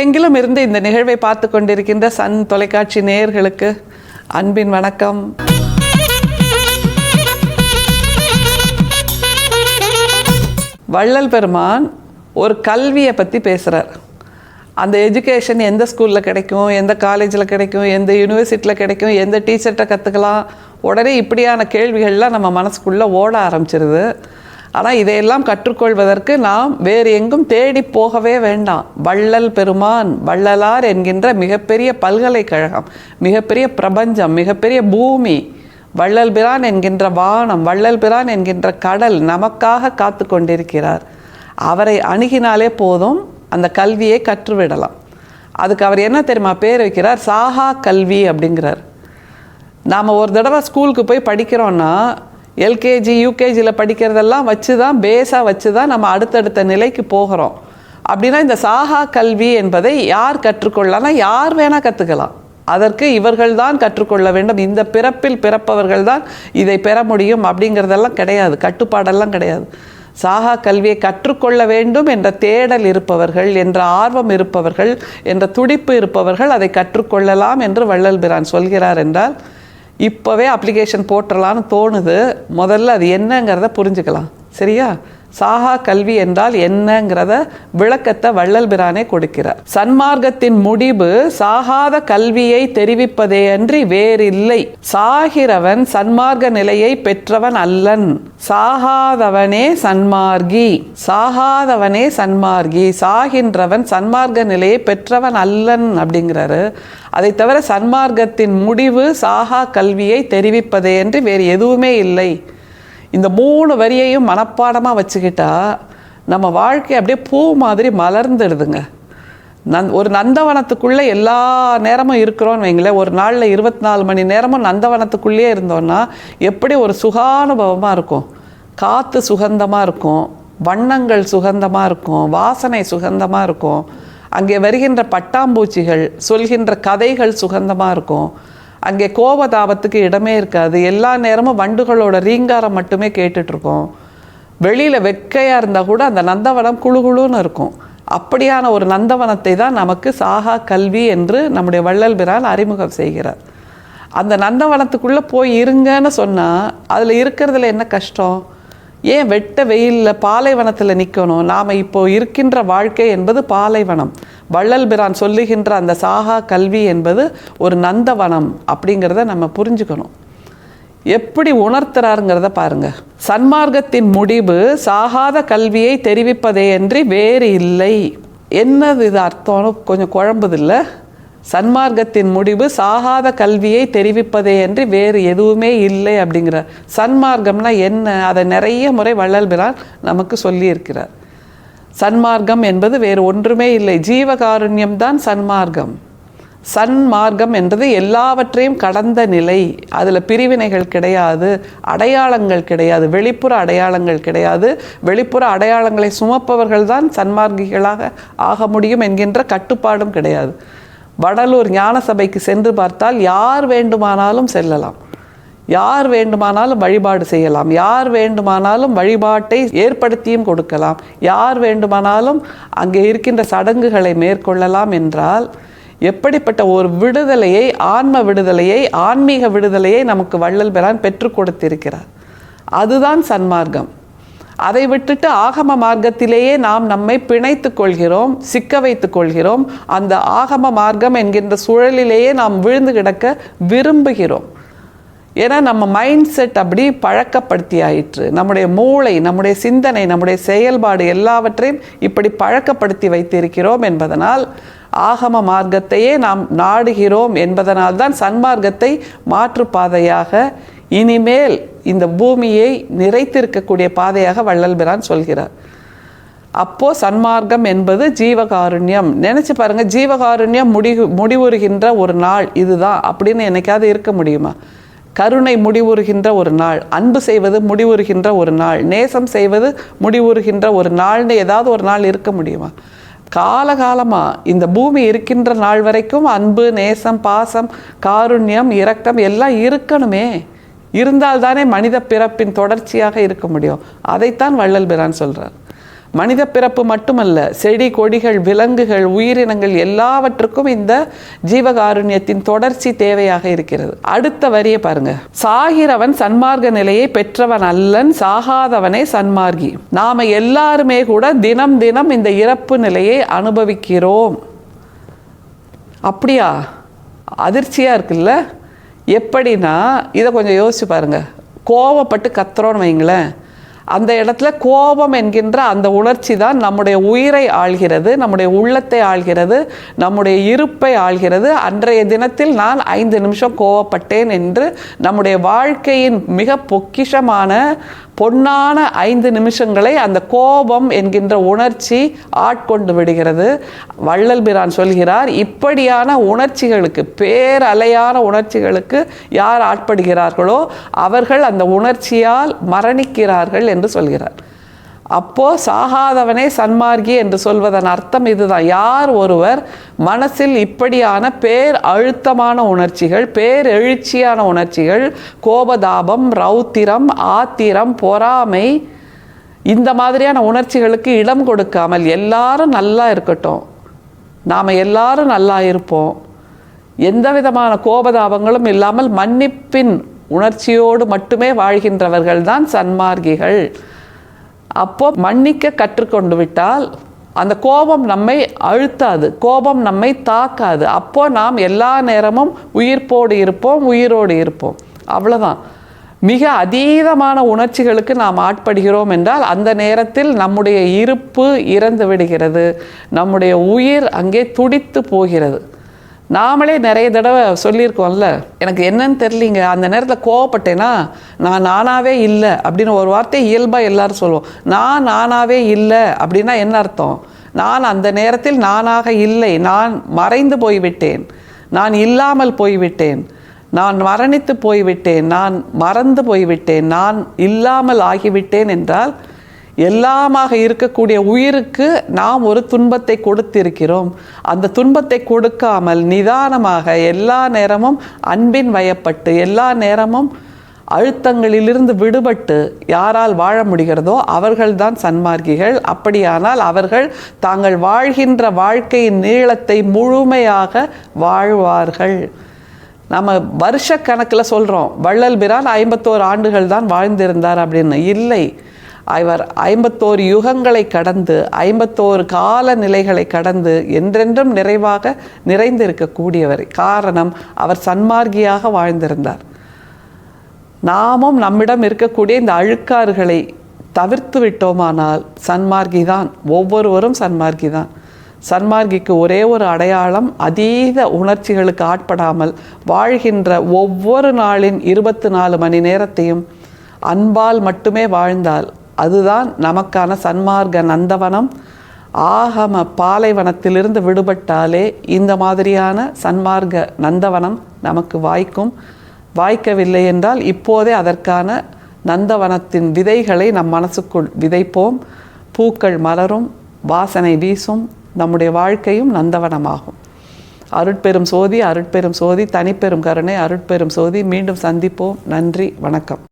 எங்கிலும் இருந்து இந்த நிகழ்வை பார்த்து கொண்டிருக்கின்ற சன் தொலைக்காட்சி நேயர்களுக்கு அன்பின் வணக்கம். வள்ளல் பெருமான் ஒரு கல்வியை பற்றி பேசுகிறார். அந்த எஜுகேஷன் எந்த ஸ்கூலில் கிடைக்கும், எந்த காலேஜில் கிடைக்கும், எந்த யூனிவர்சிட்டியில் கிடைக்கும், எந்த டீச்சர்கிட்ட கற்றுக்கலாம், உடனே இப்படியான கேள்விகள்லாம் நம்ம மனசுக்குள்ளே ஓட ஆரம்பிச்சிருது. ஆனால் இதையெல்லாம் கற்றுக்கொள்வதற்கு நாம் வேறு எங்கும் தேடி போகவே வேண்டாம். வள்ளல் பெருமான், வள்ளலார் என்கின்ற மிகப்பெரிய பல்கலைக்கழகம், மிகப்பெரிய பிரபஞ்சம், மிகப்பெரிய பூமி, வள்ளல் பிரான் என்கின்ற வானம், வள்ளல் பிரான் என்கின்ற கடல் நமக்காக காத்து கொண்டிருக்கிறார். அவரை அணுகினாலே போதும், அந்த கல்வியை கற்றுவிடலாம். அதுக்கு அவர் என்ன தெரியுமா பேர் வைக்கிறார்? சாகா கல்வி அப்படிங்கிறார். நாம் ஒரு தடவை ஸ்கூலுக்கு போய் படிக்கிறோன்னா எல்கேஜி யூகேஜியில் படிக்கிறதெல்லாம் வச்சு தான், பேஸாக வச்சு தான் நம்ம அடுத்தடுத்த நிலைக்கு போகிறோம். அப்படின்னா இந்த சாகா கல்வி என்பதை யார் கற்றுக்கொள்ளலாம்னா யார் வேணால் கற்றுக்கலாம். அதற்கு இவர்கள் தான் கற்றுக்கொள்ள வேண்டும், இந்த பிறப்பில் பிறப்பவர்கள் தான் இதை பெற முடியும் அப்படிங்கிறதெல்லாம் கிடையாது, கட்டுப்பாடெல்லாம் கிடையாது. சாகா கல்வியை கற்றுக்கொள்ள வேண்டும் என்ற தேடல் இருப்பவர்கள், என்ற ஆர்வம் இருப்பவர்கள், என்ற துடிப்பு இருப்பவர்கள் அதை கற்றுக்கொள்ளலாம் என்று வள்ளல் பிரான் சொல்கிறார் என்றால் இப்போவே அப்ளிகேஷன் போட்டுடலான்னு தோணுது. முதல்ல அது என்னங்கிறத புரிஞ்சுக்கலாம். சரியா? சாகா கல்வி என்றால் என்னங்கிறத விளக்கத்தை வள்ளல் பிரானே கொடுக்கிறார். சன்மார்க்கத்தின் முடிவு சாகாத கல்வியை தெரிவிப்பதே அன்றி வேறில்லை. சாகிறவன் சன்மார்க்க நிலையை பெற்றவன் அல்லன், சாகாதவனே சன்மார்கி. சாகாதவனே சன்மார்கி, சாகின்றவன் சன்மார்க்க நிலையை பெற்றவன் அல்லன் அப்படிங்கிறாரு. அதை தவிர சன்மார்க்கத்தின் முடிவு சாகா கல்வியை தெரிவிப்பதே அன்றி வேறு எதுவுமே இல்லை. இந்த 3 வரியையும் மனப்பாடமாக வச்சுக்கிட்டா நம்ம வாழ்க்கை அப்படியே பூ மாதிரி மலர்ந்துடுதுங்க. ஒரு நந்தவனத்துக்குள்ளே எல்லா நேரமும் இருக்கிறோன்னு வைங்களேன். ஒரு நாளில் 24 மணி நேரமும் நந்தவனத்துக்குள்ளேயே இருந்தோன்னா எப்படி ஒரு சுகானுபவமாக இருக்கும். காற்று சுகந்தமாக இருக்கும், வண்ணங்கள் சுகந்தமாக இருக்கும், வாசனை சுகந்தமாக இருக்கும், அங்கே வருகின்ற பட்டாம்பூச்சிகள் சொல்கின்ற கதைகள் சுகந்தமாக இருக்கும், அங்கே கோபதாபத்துக்கு இடமே இருக்காது, எல்லா நேரமும் வண்டுகளோட ரீங்காரம் மட்டுமே கேட்டுட்ருக்கோம். வெளியில் வெக்கையாக இருந்தால் கூட அந்த நந்தவனம் குழுகுழுன்னு இருக்கும். அப்படியான ஒரு நந்தவனத்தை தான் நமக்கு சாகா கல்வி என்று நம்முடைய வள்ளல் பிரான் அறிமுகம் செய்கிறார். அந்த நந்தவனத்துக்குள்ளே போய் இருங்கன்னு சொன்னால் அதில் இருக்கிறதுல என்ன கஷ்டம்? ஏன் வெட்ட வெயிலில் பாலைவனத்தில் நிற்கணும்? நாம் இப்போ இருக்கின்ற வாழ்க்கை என்பது பாலைவனம். வள்ளல் பிரான் சொல்லுகின்ற அந்த சாகா கல்வி என்பது ஒரு நந்தவனம் அப்படிங்கிறத நம்ம புரிஞ்சுக்கணும். எப்படி உணர்த்துறாருங்கிறத பாருங்க. சன்மார்க்கத்தின் முடிவு சாகாத கல்வியை தெரிவிப்பதே அன்றி வேறு இல்லை. என்னது இது அர்த்தம்னு கொஞ்சம் குழம்புதில்லை? சன்மார்க்கத்தின் முடிவு சாகாத கல்வியை தெரிவிப்பதே அன்றி வேறு எதுவுமே இல்லை அப்படிங்கிறார். சன்மார்க்கம்னா என்ன? அதை நிறைய முறை வள்ளல் பிரான் நமக்கு சொல்லியிருக்கிறார். சன்மார்க்கம் என்பது வேறு ஒன்றுமே இல்லை, ஜீவகாருண்யம் தான் சன்மார்க்கம். சன்மார்க்கம் என்பது எல்லாவற்றையும் கடந்த நிலை. அதில் பிரிவினைகள் கிடையாது, அடையாளங்கள் கிடையாது, வெளிப்புற அடையாளங்கள் கிடையாது. வெளிப்புற அடையாளங்களை சுமப்பவர்கள் தான் சன்மார்க்கிகளாக ஆக முடியும் என்கின்ற கட்டுப்பாடும் கிடையாது. வடலூர் ஞான சபைக்கு சென்று பார்த்தால் யார் வேண்டுமானாலும் செல்லலாம், யார் வேண்டுமானாலும் வழிபாடு செய்யலாம், யார் வேண்டுமானாலும் வழிபாட்டை ஏற்படுத்தியும் கொடுக்கலாம், யார் வேண்டுமானாலும் அங்கே இருக்கின்ற சடங்குகளை மேற்கொள்ளலாம் என்றால் எப்படிப்பட்ட ஒரு விடுதலையை, ஆன்ம விடுதலையை, ஆன்மீக விடுதலையை நமக்கு வள்ளல் பிரான் பெற்றுக் கொடுத்திருக்கிறார். அதுதான் சன்மார்க்கம். அதை விட்டுட்டு ஆகம மார்க்கத்திலேயே நாம் நம்மை பிணைத்து கொள்கிறோம், சிக்க வைத்து கொள்கிறோம். அந்த ஆகம மார்க்கம் என்கின்ற சூழலிலேயே நாம் விழுந்து கிடக்க விரும்புகிறோம். ஏன்னா நம்ம மைண்ட் செட் அப்படி பழக்கப்படுத்தி ஆயிற்று. நம்முடைய மூளை, நம்முடைய சிந்தனை, நம்முடைய செயல்பாடு எல்லாவற்றையும் இப்படி பழக்கப்படுத்தி வைத்திருக்கிறோம் என்பதனால் ஆகம மார்க்கத்தையே நாம் நாடுகிறோம். என்பதனால் தான் சன்மார்க்கத்தை மாற்றுப்பாதையாக, இனிமேல் இந்த பூமியை நிறைத்திருக்கக்கூடிய பாதையாக வள்ளல் பிரான் சொல்கிறார். அப்போ சன்மார்க்கம் என்பது ஜீவகாருண்யம். நினைச்சு பாருங்க, ஜீவகாருண்யம் முடிவுறுகின்ற ஒரு நாள் இதுதான் அப்படின்னு என்னைக்காவது இருக்க முடியுமா? கருணை முடிவுறுகின்ற ஒரு நாள், அன்பு செய்வது முடிவுறுகின்ற ஒரு நாள், நேசம் செய்வது முடிவுறுகின்ற ஒரு நாள்னு ஏதாவது ஒரு நாள் இருக்க முடியுமா? காலகாலமாக இந்த பூமி இருக்கின்ற நாள் வரைக்கும் அன்பு, நேசம், பாசம், காருண்யம், இரக்கம் எல்லாம் இருக்கணுமே. இருந்தால்தானே மனித பிறப்பின் தொடர்ச்சியாக இருக்க முடியும். அதைத்தான் வள்ளல் பிரான் சொல்கிறார். மனித பிறப்பு மட்டுமல்ல, செடி கொடிகள், விலங்குகள், உயிரினங்கள் எல்லாவற்றுக்கும் இந்த ஜீவகாருண்யத்தின் தொடர்ச்சி தேவையாக இருக்கிறது. அடுத்த வரியை பாருங்க. சாகிறவன் சன்மார்க்க நிலையை பெற்றவன் அல்லன், சாகாதவனே சன்மார்க்கி. நாம எல்லாருமே கூட தினம் தினம் இந்த இறப்பு நிலையை அனுபவிக்கிறோம். அப்படியா? அதிர்ச்சியா இருக்குல்ல? எப்படின்னா, இதை கொஞ்சம் யோசிச்சு பாருங்க. கோவப்பட்டு கத்துறோன்னு வைங்களேன், அந்த இடத்துல கோபம் என்கின்ற அந்த உணர்ச்சி தான் நம்முடைய உயிரை ஆள்கிறது, நம்முடைய உள்ளத்தை ஆள்கிறது, நம்முடைய இருப்பை ஆள்கிறது. அன்றைய தினத்தில் நான் 5 நிமிஷம் கோவப்பட்டேன் என்று நம்முடைய வாழ்க்கையின் மிக பொக்கிஷமான பொன்னான 5 நிமிஷங்களை அந்த கோபம் என்கின்ற உணர்ச்சி ஆட்கொண்டு விடுகிறது. வள்ளல் பிரான் சொல்கிறார், இப்படியான உணர்ச்சிகளுக்கு, பேரலையான உணர்ச்சிகளுக்கு யார் ஆட்படுகிறார்களோ அவர்கள் அந்த உணர்ச்சியால் மரணிக்கிறார்கள் என்று சொல்கிறார். அப்போ சாகாதவனே சன்மார்க்கி என்று சொல்வதன் அர்த்தம் இதுதான். யார் ஒருவர் மனசில் இப்படியான அழுத்தமான உணர்ச்சிகள், எழுச்சியான உணர்ச்சிகள், கோபதாபம், ரௌத்திரம், ஆத்திரம், பொறாமை, இந்த மாதிரியான உணர்ச்சிகளுக்கு இடம் கொடுக்காமல் எல்லாரும் நல்லா இருக்கட்டும், நாம் எல்லாரும் நல்லா இருப்போம், எந்த விதமான கோபதாபங்களும் இல்லாமல் மன்னிப்பின் உணர்ச்சியோடு மட்டுமே வாழ்கின்றவர்கள் தான் சன்மார்க்கிகள். அப்போ மன்னிக்க கற்றுக்கொண்டு விட்டால் அந்த கோபம் நம்மை அழுத்தாது, கோபம் நம்மை தாக்காது. அப்போ நாம் எல்லா நேரமும் உயிர்ப்போடு இருப்போம், உயிரோடு இருப்போம். அவ்வளோதான். மிக அதீதமான உணர்ச்சிகளுக்கு நாம் ஆட்படுகிறோம் என்றால் அந்த நேரத்தில் நம்முடைய இருப்பு இறந்து விடுகிறது, நம்முடைய உயிர் அங்கே துடித்து போகிறது. நாமளே நிறைய தடவை சொல்லியிருக்கோம்ல, எனக்கு என்னன்னு தெரியலிங்க, அந்த நேரத்தில் கோவப்பட்டேன்னா நான் நானாவே இல்லை அப்படின்னு ஒரு வார்த்தை இயல்பாக எல்லாரும் சொல்லுவோம். நானாவே இல்லை அப்படின்னா என்ன அர்த்தம்? நான் அந்த நேரத்தில் நானாக இல்லை, நான் மறைந்து போய்விட்டேன், நான் இல்லாமல் போய்விட்டேன், நான் மரணித்து போய்விட்டேன், நான் மறந்து போய்விட்டேன், நான் இல்லாமல் ஆகிவிட்டேன் என்றால் எல்லாமாக இருக்கக்கூடிய உயிருக்கு நாம் ஒரு துன்பத்தை கொடுத்திருக்கிறோம். அந்த துன்பத்தை கொடுக்காமல் நிதானமாக எல்லா நேரமும் அன்பின் வயப்பட்டு, எல்லா நேரமும் அழுத்தங்களிலிருந்து விடுபட்டு யாரால் வாழ முடிகிறதோ அவர்கள்தான் சன்மார்க்கிகள். அப்படியானால் அவர்கள் தாங்கள் வாழ்கின்ற வாழ்க்கையின் நீளத்தை முழுமையாக வாழ்வார்கள். நம்ம வருஷக்கணக்கில் சொல்கிறோம் வள்ளல் பிரான் 51 ஆண்டுகள் தான் வாழ்ந்திருந்தார் அப்படின்னு. இல்லை, அவர் 51 யுகங்களை கடந்து, 51 கால நிலைகளை கடந்து என்றென்றும் நிறைவாக நிறைந்திருக்கக்கூடியவர். காரணம், அவர் சன்மார்க்கியாக வாழ்ந்திருந்தார். நாமும் நம்மிடம் இருக்கக்கூடிய இந்த அழுக்காறுகளை தவிர்த்து விட்டோமானால் சன்மார்க்கி தான், ஒவ்வொருவரும் சன்மார்க்கி தான். சன்மார்க்கிக்கு ஒரே ஒரு அடையாளம், அதீத உணர்ச்சிகளுக்கு ஆட்படாமல் வாழ்கின்ற ஒவ்வொரு நாளின் 24 மணி நேரத்தையும் அன்பால் மட்டுமே வாழ்ந்தால் அதுதான் நமக்கான சன்மார்க்க நந்தவனம். ஆகம பாலைவனத்திலிருந்து விடுபட்டாலே இந்த மாதிரியான சன்மார்க்க நந்தவனம் நமக்கு வாய்க்கும். வாய்க்கவில்லை என்றால் இப்போதே அதற்கான நந்தவனத்தின் விதைகளை நம் மனசுக்குள் விதைப்போம். பூக்கள் மலரும், வாசனை வீசும், நம்முடைய வாழ்க்கையும் நந்தவனமாகும். அருட்பெரும் சோதி, அருட்பெரும் சோதி, தனிப்பெரும் கருணை, அருட்பெரும் சோதி. மீண்டும் சந்திப்போம். நன்றி, வணக்கம்.